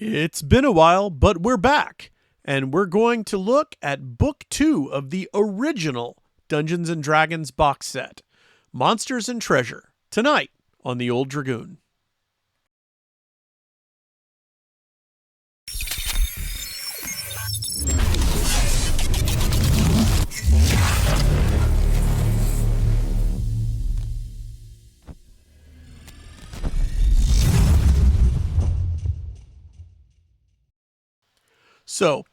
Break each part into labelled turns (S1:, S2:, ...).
S1: It's been a while, but we're back, and we're going to look at Book 2 of the original Dungeons & Dragons box set, Monsters and Treasure, tonight on the Old Dragoon. So,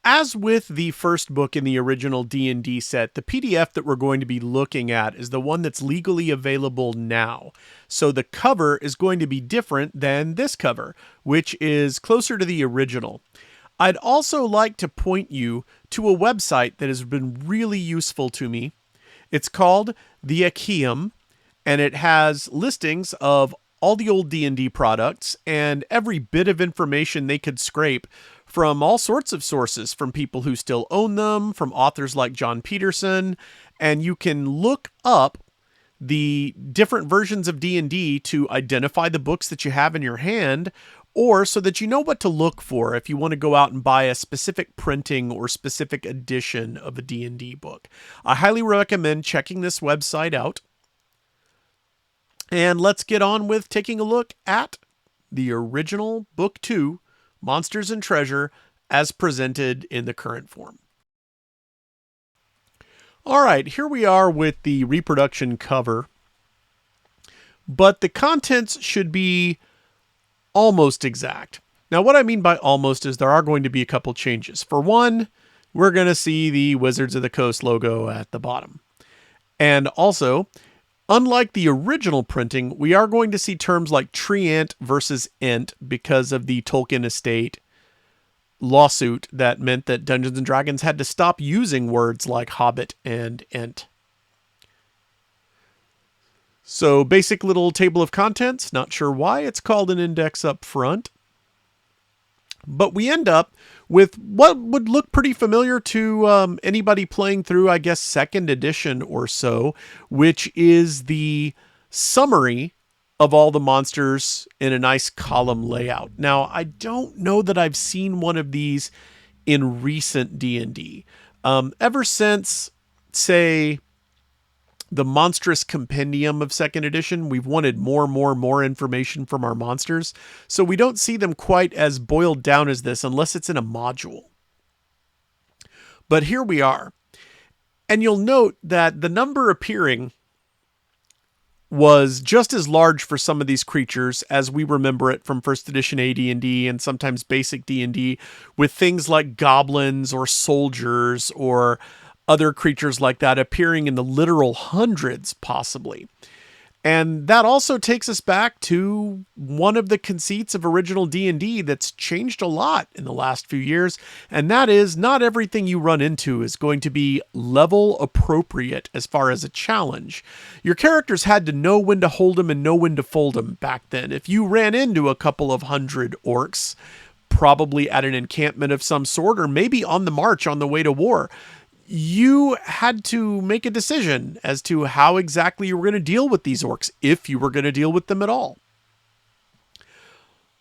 S1: as with the first book in the original D&D set, the PDF that we're going to be looking at is the one that's legally available now. So the cover is going to be different than this cover, which is closer to the original. I'd also like to point you to a website that has been really useful to me. It's called the Acheum, and it has listings of all the old D&D products and every bit of information they could scrape from all sorts of sources, from people who still own them, from authors like John Peterson, and you can look up the different versions of D&D to identify the books that you have in your hand, or so that you know what to look for if you want to go out and buy a specific printing or specific edition of a D&D book. I highly recommend checking this website out. And let's get on with taking a look at the original Book 2, Monsters and Treasure, as presented in the current form. All right, here we are with the reproduction cover. But the contents should be almost exact. Now, what I mean by almost is there are going to be a couple changes. For one, we're going to see the Wizards of the Coast logo at the bottom. And also, unlike the original printing, we are going to see terms like treant versus ent because of the Tolkien estate lawsuit that meant that Dungeons & Dragons had to stop using words like hobbit and ent. So basic little table of contents, not sure why it's called an index up front. But we end up with what would look pretty familiar to anybody playing through, I guess, 2nd edition or so, which is the summary of all the monsters in a nice column layout. Now, I don't know that I've seen one of these in recent D&D. Ever since, say, the Monstrous Compendium of 2nd edition, we've wanted more information from our monsters, so we don't see them quite as boiled down as this unless it's in a module. But here we are. And you'll note that the number appearing was just as large for some of these creatures as we remember it from 1st edition AD&D and sometimes basic D&D, with things like goblins or soldiers or other creatures like that appearing in the literal hundreds, possibly. And that also takes us back to one of the conceits of original D&D that's changed a lot in the last few years, and that is not everything you run into is going to be level appropriate as far as a challenge. Your characters had to know when to hold them and know when to fold them back then. If you ran into a couple of hundred orcs, probably at an encampment of some sort, or maybe on the march on the way to war, you had to make a decision as to how exactly you were going to deal with these orcs, if you were going to deal with them at all.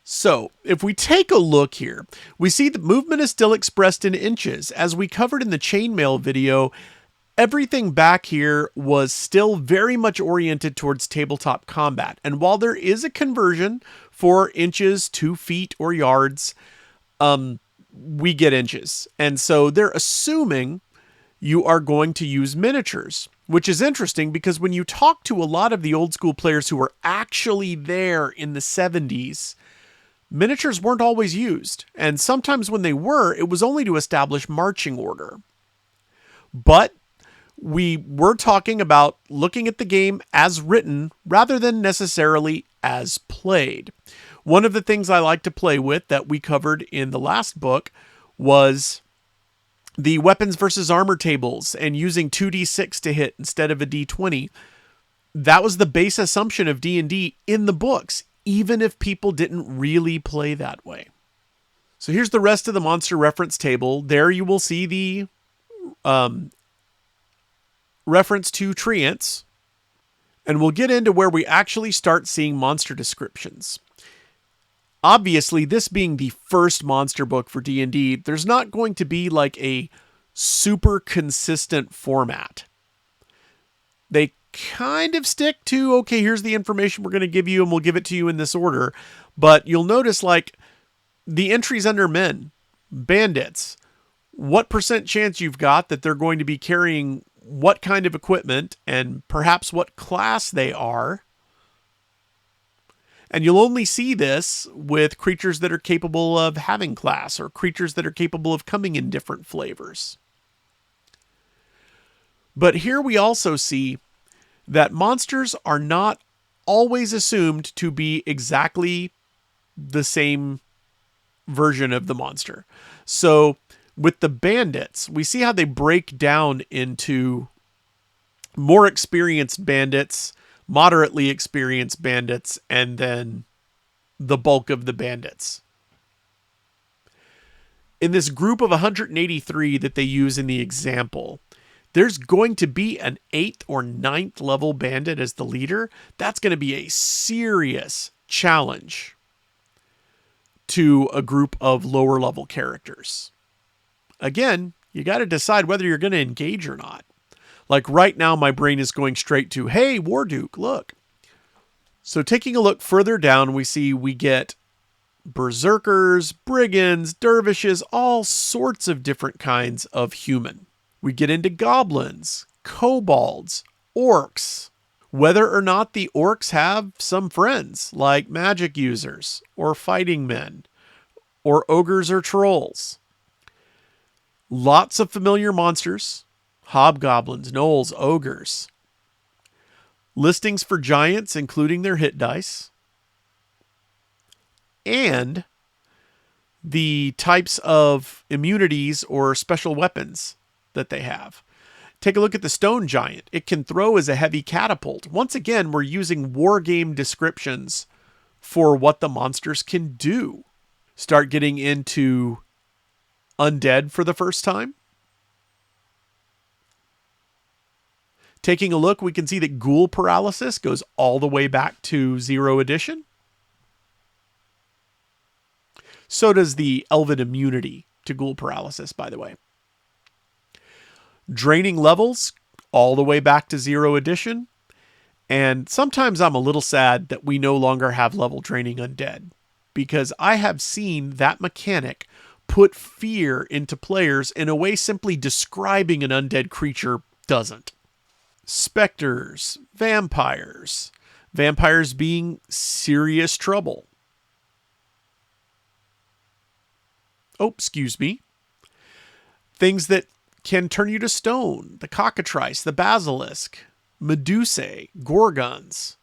S1: So, if we take a look here, we see that movement is still expressed in inches. As we covered in the chainmail video, everything back here was still very much oriented towards tabletop combat. And while there is a conversion for inches, 2 feet, or yards, we get inches. And so they're assuming you are going to use miniatures, which is interesting because when you talk to a lot of the old school players who were actually there in the 70s, miniatures weren't always used. And sometimes when they were, it was only to establish marching order. But we were talking about looking at the game as written rather than necessarily as played. One of the things I like to play with that we covered in the last book was the weapons versus armor tables and using 2d6 to hit instead of a d20. That was the base assumption of D&D in the books, even if people didn't really play that way. So here's the rest of the monster reference table. There you will see the reference to treants, and we'll get into where we actually start seeing monster descriptions. Obviously, this being the first monster book for D&D, there's not going to be like a super consistent format. They kind of stick to, okay, here's the information we're going to give you and we'll give it to you in this order. But you'll notice like the entries under men, bandits, what percent chance you've got that they're going to be carrying what kind of equipment and perhaps what class they are. And you'll only see this with creatures that are capable of having class or creatures that are capable of coming in different flavors. But here we also see that monsters are not always assumed to be exactly the same version of the monster. So with the bandits, we see how they break down into more experienced bandits, moderately experienced bandits, and then the bulk of the bandits. In this group of 183 that they use in the example, there's going to be an 8th or 9th level bandit as the leader. That's going to be a serious challenge to a group of lower level characters. Again, you got to decide whether you're going to engage or not. Like right now, my brain is going straight to, hey, Warduke, look. So taking a look further down, we get berserkers, brigands, dervishes, all sorts of different kinds of human. We get into goblins, kobolds, orcs. Whether or not the orcs have some friends, like magic users, or fighting men, or ogres or trolls. Lots of familiar monsters, hobgoblins, gnolls, ogres. Listings for giants, including their hit dice. And the types of immunities or special weapons that they have. Take a look at the stone giant. It can throw as a heavy catapult. Once again, we're using war game descriptions for what the monsters can do. Start getting into undead for the first time. Taking a look, we can see that ghoul paralysis goes all the way back to 0th edition. So does the elven immunity to ghoul paralysis, by the way. Draining levels all the way back to 0th edition. And sometimes I'm a little sad that we no longer have level draining undead, because I have seen that mechanic put fear into players in a way simply describing an undead creature doesn't. Specters, vampires being serious trouble. Oh, excuse me. Things that can turn you to stone. The cockatrice, the basilisk, medusae, gorgons.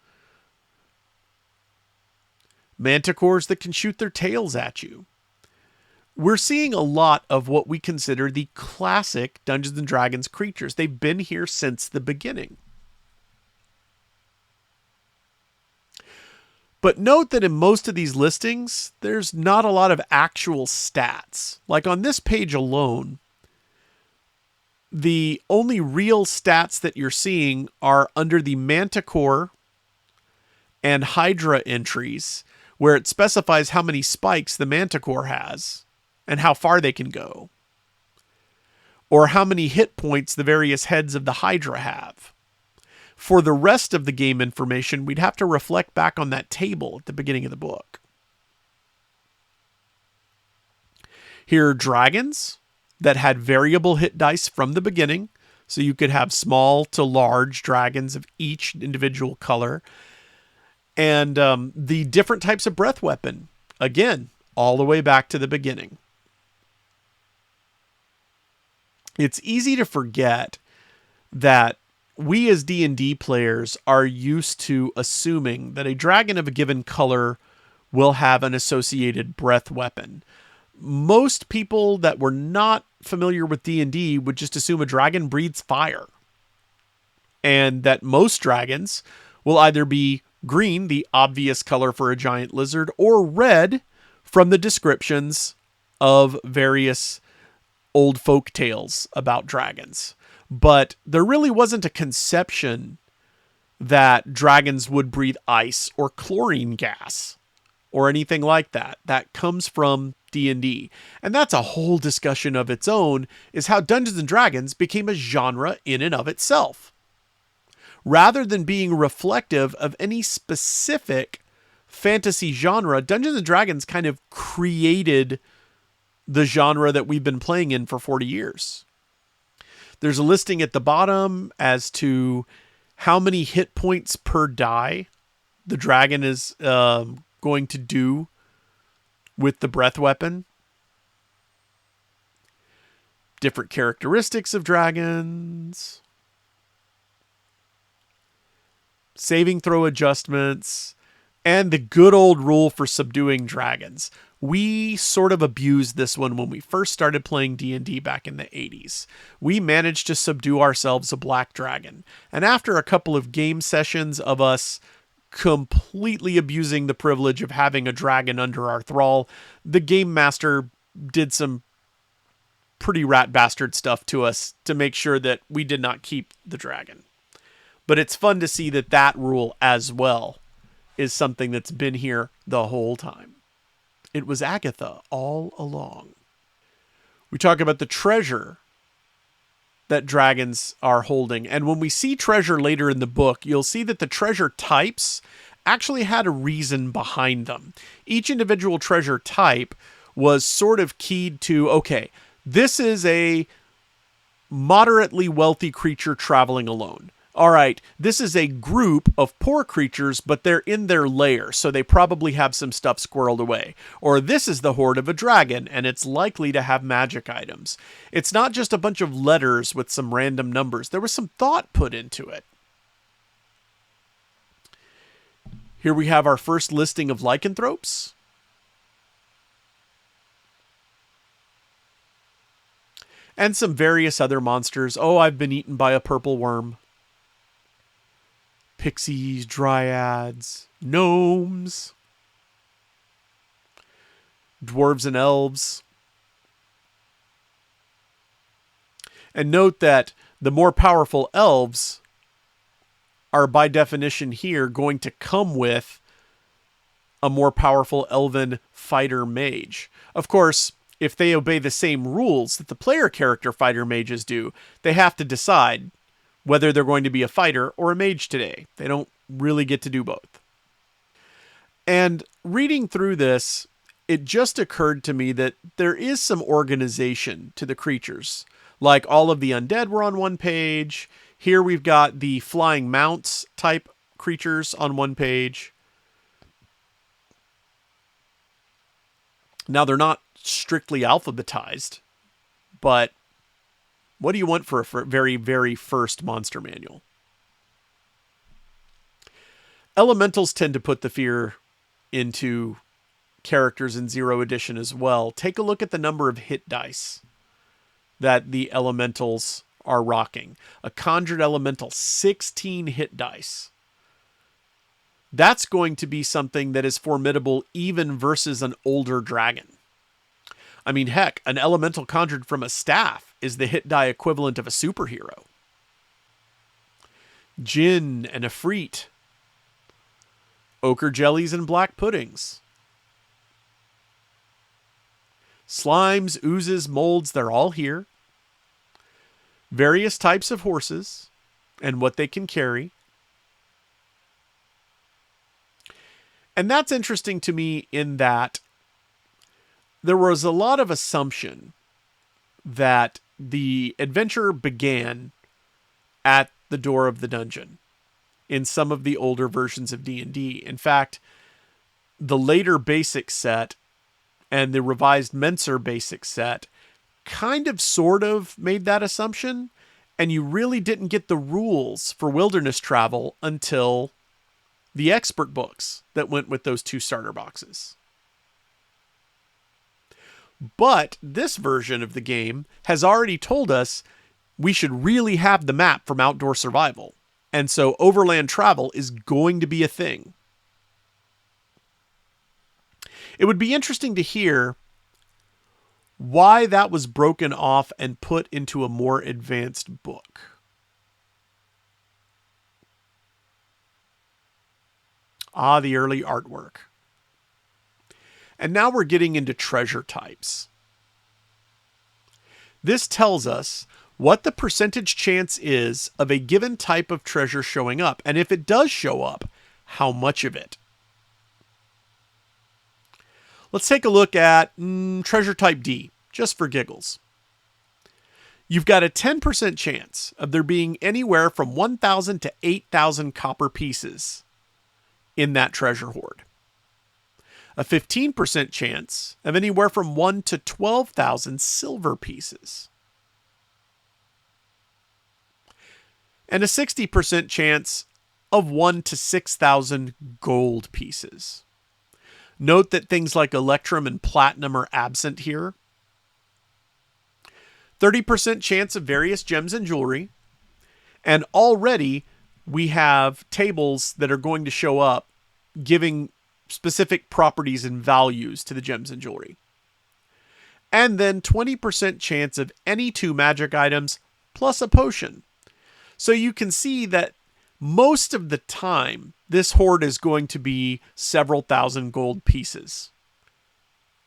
S1: Manticores that can shoot their tails at you. We're seeing a lot of what we consider the classic Dungeons & Dragons creatures. They've been here since the beginning. But note that in most of these listings, there's not a lot of actual stats. Like on this page alone, the only real stats that you're seeing are under the Manticore and Hydra entries, where it specifies how many spikes the Manticore has and how far they can go, or how many hit points the various heads of the Hydra have. For the rest of the game information, we'd have to reflect back on that table at the beginning of the book. Here are dragons that had variable hit dice from the beginning, so you could have small to large dragons of each individual color. And the different types of breath weapon, again, all the way back to the beginning. It's easy to forget that we as D&D players are used to assuming that a dragon of a given color will have an associated breath weapon. Most people that were not familiar with D&D would just assume a dragon breathes fire. And that most dragons will either be green, the obvious color for a giant lizard, or red from the descriptions of various old folk tales about dragons. But there really wasn't a conception that dragons would breathe ice or chlorine gas. or anything like that. That comes from D&D. And that's a whole discussion of its own, is how Dungeons and Dragons became a genre in and of itself. Rather than being reflective of any specific fantasy genre, Dungeons and Dragons kind of created the genre that we've been playing in for 40 years. There's a listing at the bottom as to how many hit points per die the dragon is going to do with the breath weapon. Different characteristics of dragons. Saving throw adjustments. And the good old rule for subduing dragons. We sort of abused this one when we first started playing D&D back in the 80s. We managed to subdue ourselves a black dragon. And after a couple of game sessions of us completely abusing the privilege of having a dragon under our thrall, the game master did some pretty rat bastard stuff to us to make sure that we did not keep the dragon. But it's fun to see that that rule as well is something that's been here the whole time. It was Agatha all along. We talk about the treasure that dragons are holding. And when we see treasure later in the book, you'll see that the treasure types actually had a reason behind them. Each individual treasure type was sort of keyed to, okay, this is a moderately wealthy creature traveling alone. All right, this is a group of poor creatures, but they're in their lair, so they probably have some stuff squirreled away. Or this is the horde of a dragon, and it's likely to have magic items. It's not just a bunch of letters with some random numbers. There was some thought put into it. Here we have our first listing of lycanthropes. And some various other monsters. Oh, I've been eaten by a purple worm. Pixies, dryads, gnomes, dwarves and elves. And note that the more powerful elves are by definition here going to come with a more powerful elven fighter mage. Of course, if they obey the same rules that the player character fighter mages do, they have to decide whether they're going to be a fighter or a mage today. They don't really get to do both. And reading through this, it just occurred to me that there is some organization to the creatures. Like all of the undead were on one page. Here we've got the flying mounts type creatures on one page. Now they're not strictly alphabetized, but what do you want for a very, very first monster manual? Elementals tend to put the fear into characters in Zero Edition as well. Take a look at the number of hit dice that the elementals are rocking. A conjured elemental, 16 hit dice. That's going to be something that is formidable even versus an older dragon. I mean, heck, an elemental conjured from a staff is the hit die equivalent of a superhero. Jinn and Ifrit. Ochre jellies and black puddings. Slimes, oozes, molds, they're all here. Various types of horses and what they can carry. And that's interesting to me in that there was a lot of assumption that the adventure began at the door of the dungeon in some of the older versions of D&D. In fact, the later basic set and the revised Menser basic set kind of sort of made that assumption, and you really didn't get the rules for wilderness travel until the expert books that went with those two starter boxes. But this version of the game has already told us we should really have the map from Outdoor Survival. And so overland travel is going to be a thing. It would be interesting to hear why that was broken off and put into a more advanced book. Ah, the early artwork. And now we're getting into treasure types. This tells us what the percentage chance is of a given type of treasure showing up, and if it does show up, how much of it. Let's take a look at treasure type D, just for giggles. You've got a 10% chance of there being anywhere from 1,000 to 8,000 copper pieces in that treasure hoard. A 15% chance of anywhere from 1 to 12,000 silver pieces. And a 60% chance of 1 to 6,000 gold pieces. Note that things like electrum and platinum are absent here. 30% chance of various gems and jewelry. And already we have tables that are going to show up giving specific properties and values to the gems and jewelry. And then 20% chance of any 2 magic items plus a potion. So you can see that most of the time, this hoard is going to be several thousand gold pieces.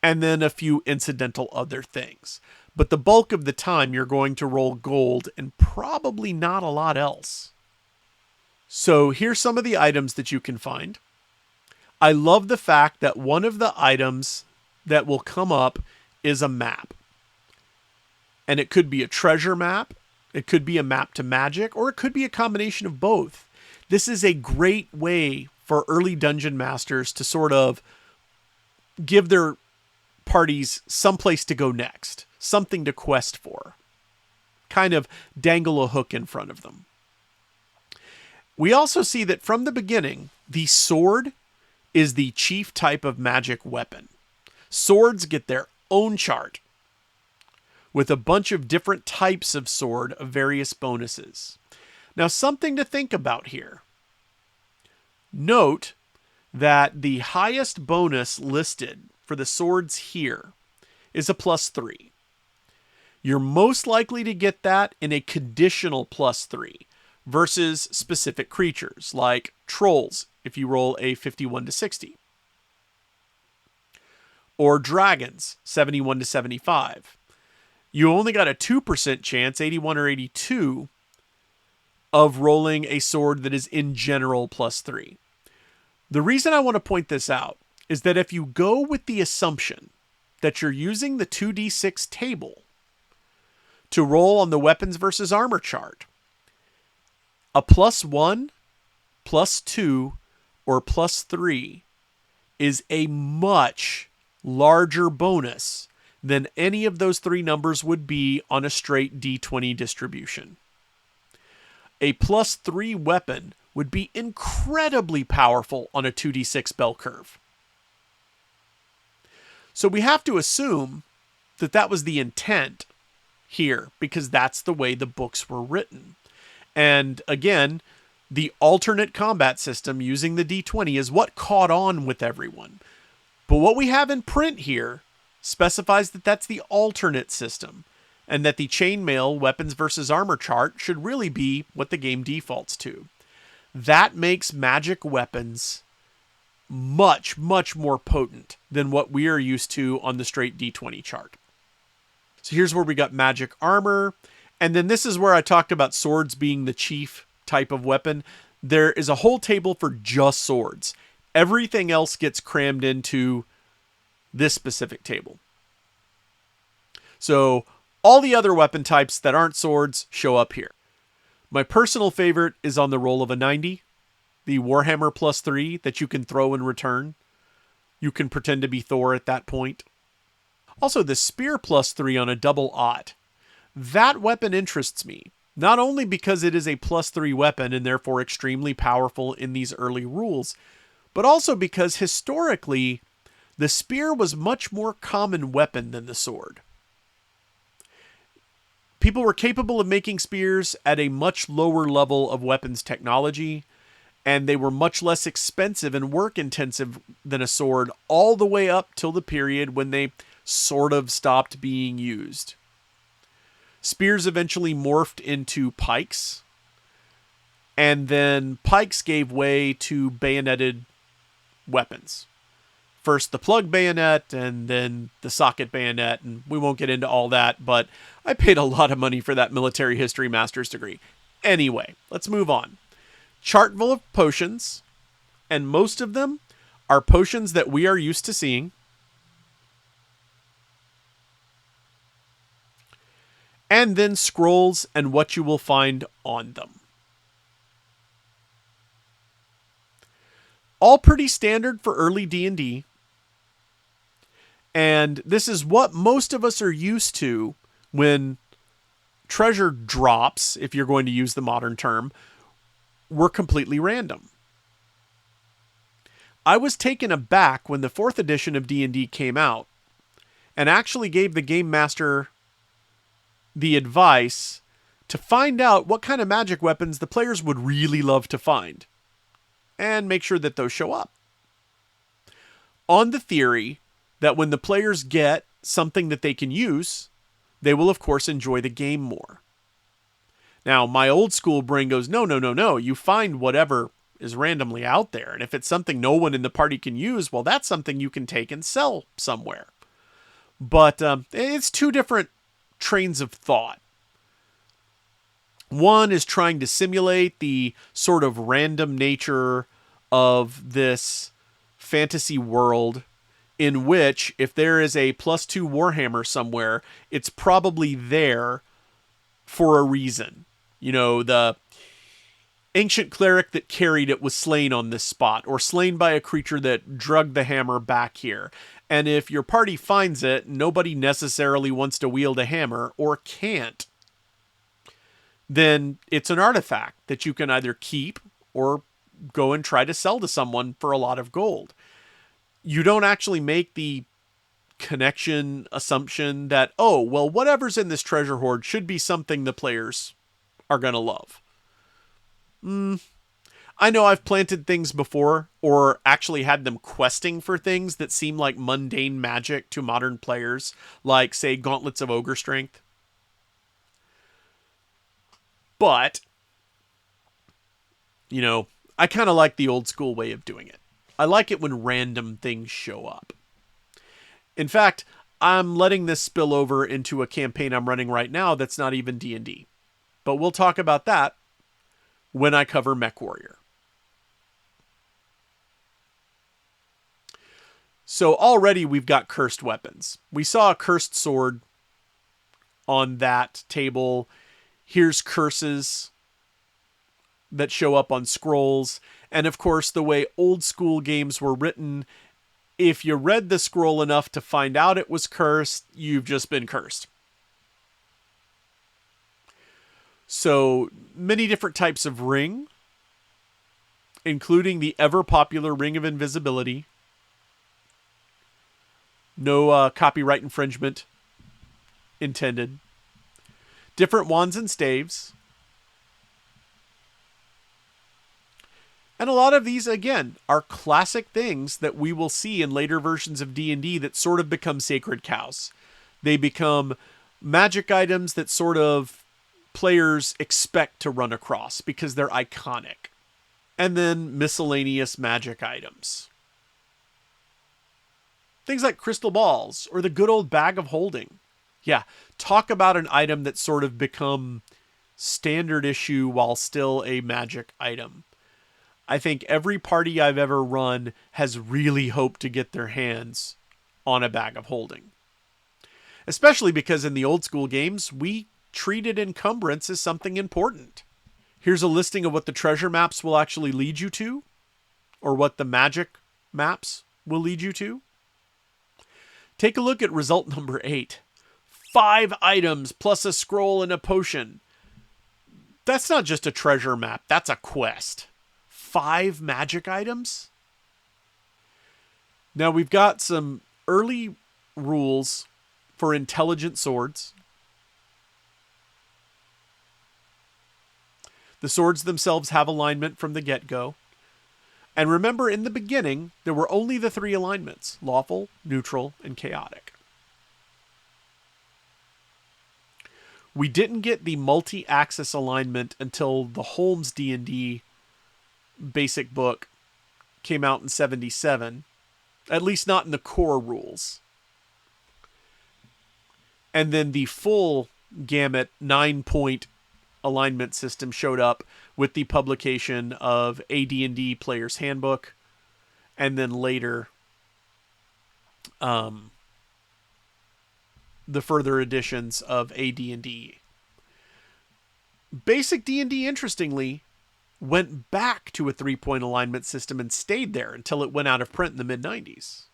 S1: And then a few incidental other things. But the bulk of the time, you're going to roll gold and probably not a lot else. So here's some of the items that you can find. I love the fact that one of the items that will come up is a map. And it could be a treasure map, it could be a map to magic, or it could be a combination of both. This is a great way for early dungeon masters to sort of give their parties someplace to go next, something to quest for. Kind of dangle a hook in front of them. We also see that from the beginning, the sword is the chief type of magic weapon. Swords get their own chart with a bunch of different types of sword of various bonuses. Now, something to think about here. Note that the highest bonus listed for the swords here is a +3. You're most likely to get that in a conditional +3 versus specific creatures like trolls if you roll a 51 to 60. Or dragons, 71 to 75. You only got a 2% chance, 81 or 82, of rolling a sword that is in general +3. The reason I want to point this out is that if you go with the assumption that you're using the 2d6 table to roll on the weapons versus armor chart, a +1, +2, or +3 is a much larger bonus than any of those 3 numbers would be on a straight D20 distribution. A +3 weapon would be incredibly powerful on a 2d6 bell curve. So we have to assume that that was the intent here, because that's the way the books were written. And again, the alternate combat system using the D20 is what caught on with everyone. But what we have in print here specifies that that's the alternate system, and that the chainmail weapons versus armor chart should really be what the game defaults to. That makes magic weapons much, much more potent than what we are used to on the straight D20 chart. So here's where we got magic armor. And then this is where I talked about swords being the chief type of weapon. There is a whole table for just swords. Everything else gets crammed into this specific table. So all the other weapon types that aren't swords show up here. My personal favorite is on the roll of a 90, the Warhammer +3 that you can throw in return. You can pretend to be Thor at that point. Also, the spear +3 on a double aught. That weapon interests me, not only because it is a +3 weapon and therefore extremely powerful in these early rules, but also because historically, the spear was much more common weapon than the sword. People were capable of making spears at a much lower level of weapons technology, and they were much less expensive and work intensive than a sword all the way up till the period when they sort of stopped being used. Spears eventually morphed into pikes, and then pikes gave way to bayoneted weapons. First the plug bayonet and then the socket bayonet, and we won't get into all that, but I paid a lot of money for that military history master's degree. Anyway, let's move on. Chart full of potions, and most of them are potions that we are used to seeing. And then scrolls and what you will find on them. All pretty standard for early D&D. And this is what most of us are used to when treasure drops, if you're going to use the modern term, were completely random. I was taken aback when the 4th edition of D&D came out and actually gave the game master the advice to find out what kind of magic weapons the players would really love to find and make sure that those show up. On the theory that when the players get something that they can use, they will, of course, enjoy the game more. Now, my old school brain goes, no. You find whatever is randomly out there. And if it's something no one in the party can use, well, that's something you can take and sell somewhere. But it's two different trains of thought. One is trying to simulate the sort of random nature of this fantasy world in which if there is a +2 Warhammer somewhere, it's probably there for a reason. You know, the ancient cleric that carried it was slain on this spot, or slain by a creature that drugged the hammer back here. And if your party finds it, nobody necessarily wants to wield a hammer, or can't, then it's an artifact that you can either keep or go and try to sell to someone for a lot of gold. You don't actually make the connection assumption that, oh, well, whatever's in this treasure hoard should be something the players are going to love. I know I've planted things before, or actually had them questing for things that seem like mundane magic to modern players, like, say, Gauntlets of Ogre Strength. But, you know, I kind of like the old school way of doing it. I like it when random things show up. In fact, I'm letting this spill over into a campaign I'm running right now that's not even D&D. But we'll talk about that when I cover MechWarrior. So already we've got cursed weapons. We saw a cursed sword on that table. Here's curses that show up on scrolls. And of course, the way old school games were written, if you read the scroll enough to find out it was cursed, you've just been cursed. So many different types of ring, including the ever popular Ring of Invisibility. No copyright infringement intended. Different wands and staves. And a lot of these, again, are classic things that we will see in later versions of D&D that sort of become sacred cows. They become magic items that sort of players expect to run across because they're iconic. And then miscellaneous magic items. Things like crystal balls or the good old bag of holding. Yeah, talk about an item that's sort of become standard issue while still a magic item. I think every party I've ever run has really hoped to get their hands on a bag of holding. Especially because in the old school games, we treated encumbrance as something important. Here's a listing of what the treasure maps will actually lead you to, or what the magic maps will lead you to. Take a look at result number 8. 5 items plus a scroll and a potion. That's not just a treasure map, that's a quest. 5 magic items? Now we've got some early rules for intelligent swords. The swords themselves have alignment from the get-go. And remember, in the beginning, there were only the 3 alignments: lawful, neutral, and chaotic. We didn't get the multi-axis alignment until the Holmes D&D basic book came out in 77. at least not in the core rules. And then the full gamut 9-point alignment system showed up with the publication of AD&D Player's Handbook, and then later the further editions of AD&D. Basic D&D, interestingly, went back to a 3-point alignment system and stayed there until it went out of print in the mid-90s.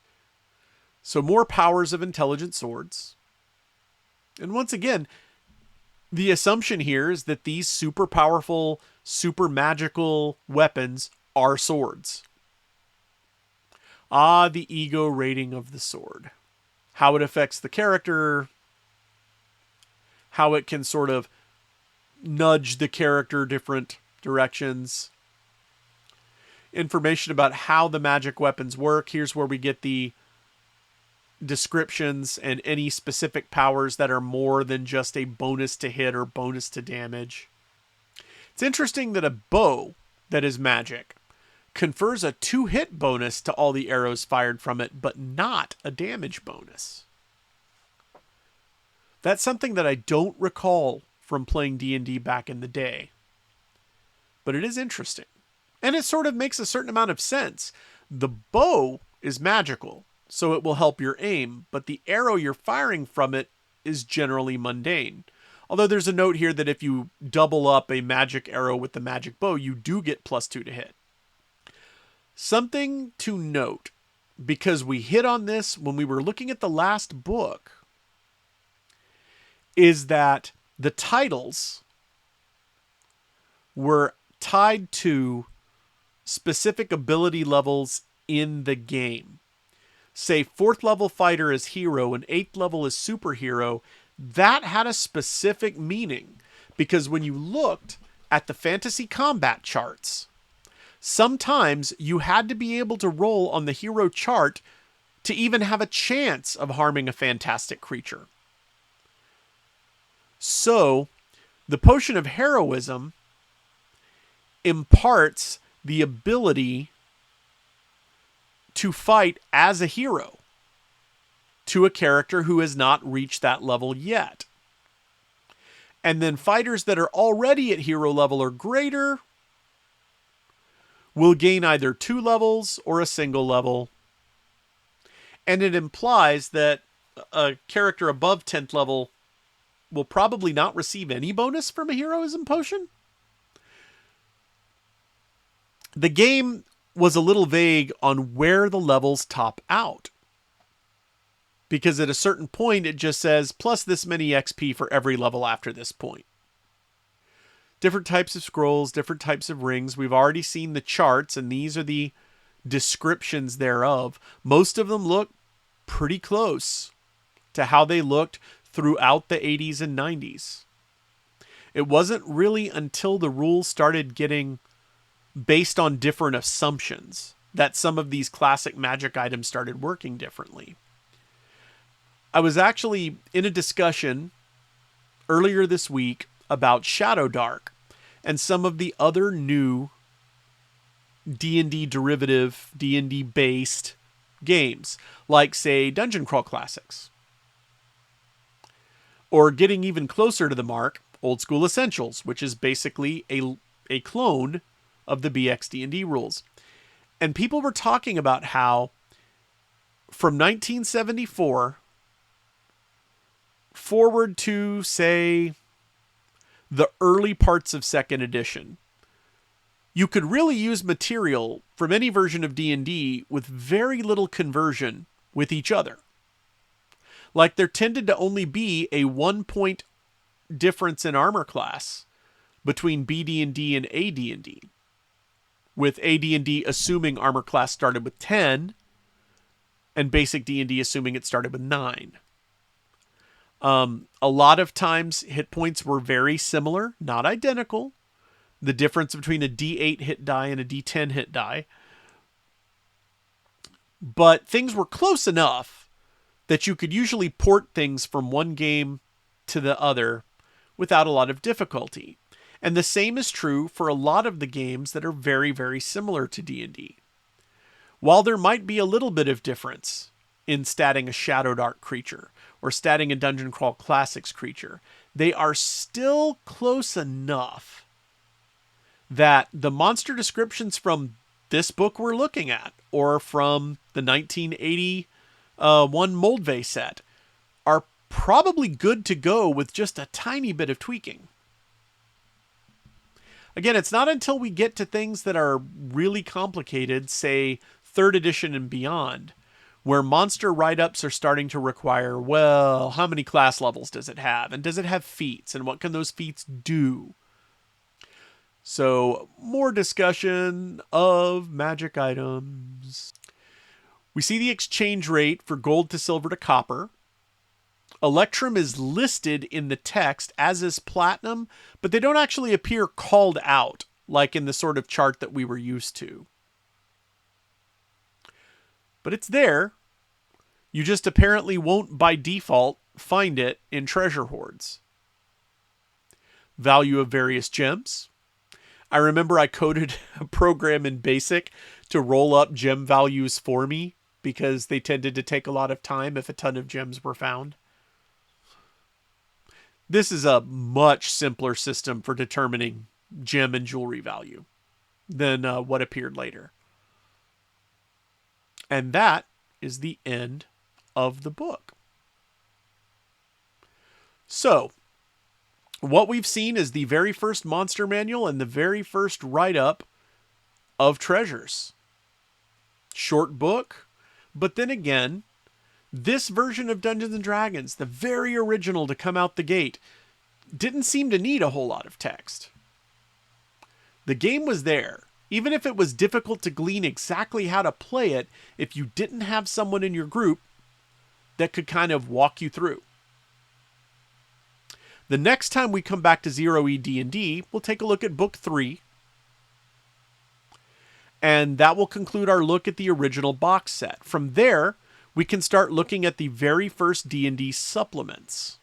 S1: So more powers of intelligent swords. And once again, the assumption here is that these super powerful, super magical weapons are swords. Ah, the ego rating of the sword. How it affects the character. How it can sort of nudge the character different directions. Information about how the magic weapons work. Here's where we get the descriptions and any specific powers that are more than just a bonus to hit or bonus to damage. It's interesting that a bow that is magic confers a 2-hit bonus to all the arrows fired from it, but not a damage bonus. That's something that I don't recall from playing D&D back in the day. But it is interesting. And it sort of makes a certain amount of sense. The bow is magical, so it will help your aim, but the arrow you're firing from it is generally mundane. Although there's a note here that if you double up a magic arrow with the magic bow, you do get +2 to hit. Something to note, because we hit on this when we were looking at the last book, is that the titles were tied to specific ability levels in the game. Say 4th level fighter is hero and 8th level is superhero. That had a specific meaning, because when you looked at the fantasy combat charts, sometimes you had to be able to roll on the hero chart to even have a chance of harming a fantastic creature. So, the potion of heroism imparts the ability to fight as a hero to a character who has not reached that level yet. And then fighters that are already at hero level or greater will gain either 2 levels or a single level. And it implies that a character above 10th level will probably not receive any bonus from a heroism potion. The game was a little vague on where the levels top out, because at a certain point it just says plus this many XP for every level after this point. Different types of scrolls, different types of rings. We've already seen the charts, and these are the descriptions thereof. Most of them look pretty close to how they looked throughout the 80s and 90s. It wasn't really until the rules started getting based on different assumptions that some of these classic magic items started working differently. I was actually in a discussion earlier this week about Shadow Dark and some of the other new D&D derivative, D&D based games, like say Dungeon Crawl Classics. Or getting even closer to the mark, Old School Essentials, which is basically a clone of the BXD&D rules. And people were talking about how from 1974 forward to, say, the early parts of 2nd edition, you could really use material from any version of D&D with very little conversion with each other. Like there tended to only be a 1-point difference in armor class between BD&D and AD&D, with AD&D assuming armor class started with 10 and basic D&D assuming it started with 9. A lot of times hit points were very similar, not identical. The difference between a D8 hit die and a D10 hit die. But things were close enough that you could usually port things from one game to the other without a lot of difficulty. And the same is true for a lot of the games that are very, very similar to D&D. While there might be a little bit of difference in statting a Shadow Dark creature or statting a Dungeon Crawl Classics creature, they are still close enough that the monster descriptions from this book we're looking at, or from the 1981 Moldvay set, are probably good to go with just a tiny bit of tweaking. Again, it's not until we get to things that are really complicated, say 3rd edition and beyond, where monster write-ups are starting to require, well, how many class levels does it have? And does it have feats? And what can those feats do? So, more discussion of magic items. We see the exchange rate for gold to silver to copper. Electrum is listed in the text, as is platinum, but they don't actually appear called out, like in the sort of chart that we were used to. But it's there. You just apparently won't, by default, find it in treasure hoards. Value of various gems. I remember I coded a program in BASIC to roll up gem values for me because they tended to take a lot of time if a ton of gems were found. This is a much simpler system for determining gem and jewelry value than what appeared later. And that is the end of the book. So, what we've seen is the very first monster manual and the very first write-up of treasures. Short book, but then again, this version of Dungeons & Dragons, the very original to come out the gate, didn't seem to need a whole lot of text. The game was there. Even if it was difficult to glean exactly how to play it, if you didn't have someone in your group that could kind of walk you through. The next time we come back to Zero-E D&D, we'll take a look at Book 3. And that will conclude our look at the original box set. From there, we can start looking at the very first D&D supplements.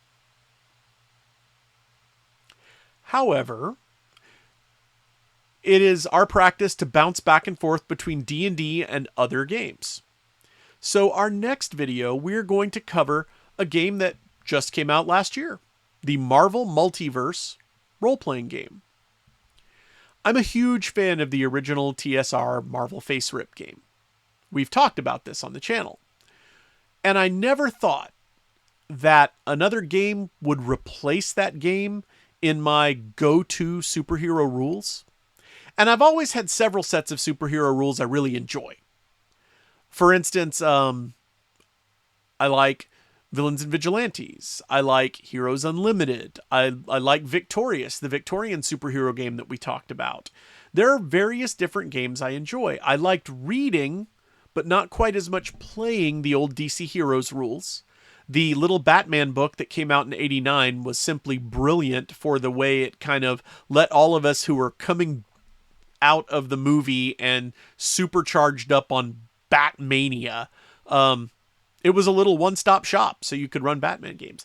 S1: However, it is our practice to bounce back and forth between D&D and other games. So our next video, we're going to cover a game that just came out last year. The Marvel Multiverse role-playing game. I'm a huge fan of the original TSR Marvel Face Rip game. We've talked about this on the channel. And I never thought that another game would replace that game in my go-to superhero rules. And I've always had several sets of superhero rules I really enjoy. For instance, I like Villains and Vigilantes. I like Heroes Unlimited. I like Victorious, the Victorian superhero game that we talked about. There are various different games I enjoy. I liked reading, but not quite as much playing the old DC Heroes rules. The little Batman book that came out in '89 was simply brilliant for the way it kind of let all of us who were coming out of the movie and supercharged up on Batmania, it was a little one-stop shop, so you could run Batman games.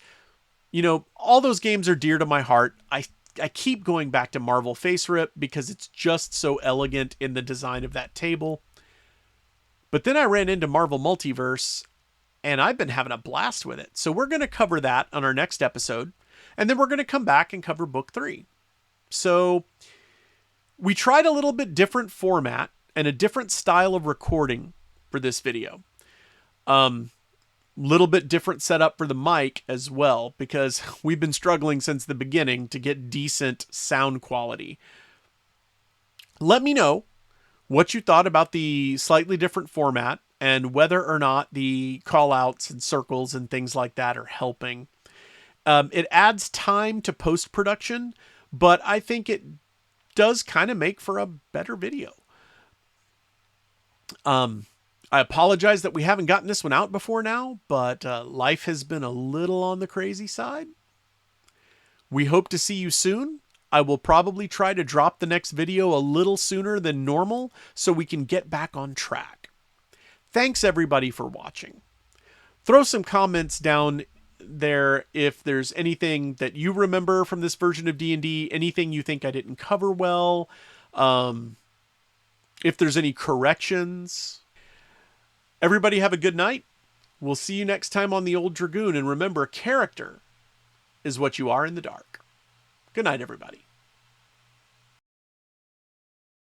S1: You know, all those games are dear to my heart. I keep going back to Marvel Face Rip because it's just so elegant in the design of that table. But then I ran into Marvel Multiverse, and I've been having a blast with it. So we're going to cover that on our next episode, and then we're going to come back and cover Book 3. So we tried a little bit different format and a different style of recording for this video. Little bit different setup for the mic as well, because we've been struggling since the beginning to get decent sound quality. Let me know what you thought about the slightly different format and whether or not the call-outs and circles and things like that are helping. It adds time to post-production, but I think it does kind of make for a better video. I apologize that we haven't gotten this one out before now, but life has been a little on the crazy side. We hope to see you soon. I will probably try to drop the next video a little sooner than normal so we can get back on track. Thanks everybody for watching. Throw some comments down there if there's anything that you remember from this version of D&D, anything you think I didn't cover well, if there's any corrections. Everybody have a good night. We'll see you next time on the Old Dragoon, and remember, character is what you are in the dark. Good night, everybody.